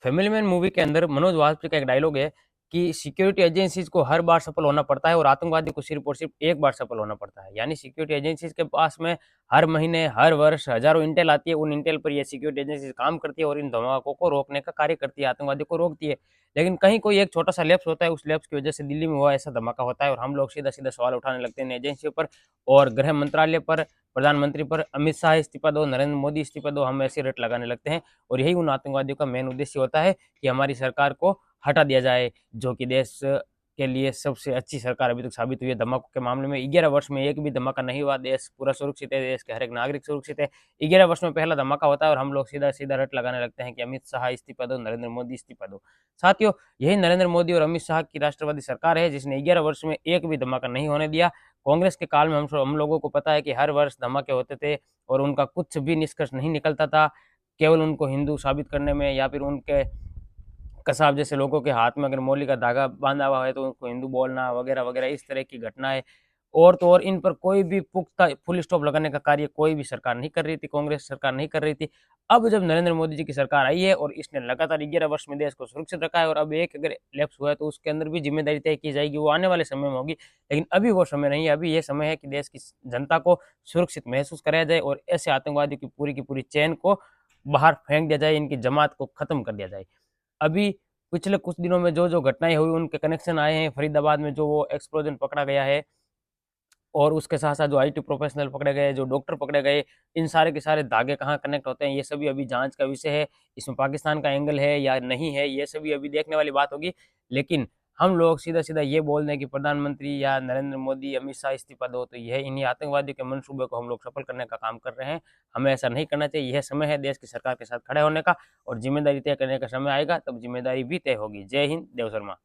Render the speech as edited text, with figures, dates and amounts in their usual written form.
Family man movie के अंदर मनोज वाजपेयी का एक डायलॉग है कि सिक्योरिटी एजेंसीज को हर बार सफल होना पड़ता है और आतंकवादी को सिर्फ और सिर्फ एक बार सफल होना पड़ता है। यानी सिक्योरिटी एजेंसीज के पास में हर महीने हर वर्ष हजारों इंटेल आती है, उन इंटेल पर ये सिक्योरिटी एजेंसीज काम करती है और इन धमाकों को रोकने का कार्य करती है, आतंकवादी को रोकती है। लेकिन कहीं कोई एक छोटा सा लैप्स होता है, उस लैप्स की वजह से दिल्ली में हुआ ऐसा धमाका होता है और हम लोग सीधा सीधा सवाल उठाने लगते हैं एजेंसियों पर और गृह मंत्रालय पर, प्रधानमंत्री पर। अमित शाह इस्तीफा दो, नरेंद्र मोदी इस्तीफा दो, हम ऐसे रेट लगाने लगते हैं और यही उन आतंकवादियों का मेन उद्देश्य होता है कि हमारी सरकार को हटा दिया जाए, जो कि देश के लिए सबसे अच्छी सरकार अभी तक साबित हुई है। धमाकों के मामले में 11 वर्ष में एक भी धमाका नहीं हुआ, देश पूरा सुरक्षित है, देश के हर एक नागरिक सुरक्षित है। 11 वर्ष में पहला धमाका होता है और हम लोग सीधा सीधा रट लगाने लगते हैं कि अमित शाह इस्तीफा दो, नरेंद्र मोदी इस्तीफा दो। साथियों, यही नरेंद्र मोदी और अमित शाह की राष्ट्रवादी सरकार है जिसने 11 वर्ष में एक भी धमाका नहीं होने दिया। कांग्रेस के काल में हम लोगों को पता है कि हर वर्ष धमाके होते थे और उनका कुछ भी निष्कर्ष नहीं निकलता था। केवल उनको हिंदू साबित करने में या फिर उनके कसाब जैसे लोगों के हाथ में अगर मौली का धागा बांधा हुआ है तो उनको हिंदू बोलना वगैरह वगैरह, इस तरह की घटनाएं। और तो और इन पर कोई भी पुख्ता फुल स्टॉप लगाने का कार्य कोई भी सरकार नहीं कर रही थी, कांग्रेस सरकार नहीं कर रही थी। अब जब नरेंद्र मोदी जी की सरकार आई है और इसने लगातार 11 वर्ष में देश को सुरक्षित रखा है और अब एक अगर लैप्स हुआ है तो उसके अंदर भी जिम्मेदारी तय की जाएगी, वो आने वाले समय में होगी। लेकिन अभी वो समय नहीं है, अभी ये समय है कि देश की जनता को सुरक्षित महसूस कराया जाए और ऐसे आतंकवादियों की पूरी चेन को बाहर फेंक दिया जाए, इनकी जमात को खत्म कर दिया जाए। अभी पिछले कुछ दिनों में जो जो घटनाएं हुई उनके कनेक्शन आए हैं, फरीदाबाद में जो वो एक्सप्लोजन पकड़ा गया है और उसके साथ साथ जो आईटी प्रोफेशनल पकड़े गए, जो डॉक्टर पकड़े गए, इन सारे के सारे धागे कहाँ कनेक्ट होते हैं, ये सभी अभी जांच का विषय है। इसमें पाकिस्तान का एंगल है या नहीं है, ये सभी अभी देखने वाली बात होगी। लेकिन हम लोग सीधा सीधा ये बोल दें कि प्रधानमंत्री या नरेंद्र मोदी, अमित शाह इस्तीफा दो, तो यह इन्हीं आतंकवादियों के मंसूबे को हम लोग सफल करने का काम कर रहे हैं। हमें ऐसा नहीं करना चाहिए। यह समय है देश की सरकार के साथ खड़े होने का और जिम्मेदारी तय करने का समय आएगा, तब जिम्मेदारी भी तय होगी। जय हिंद, देव शर्मा।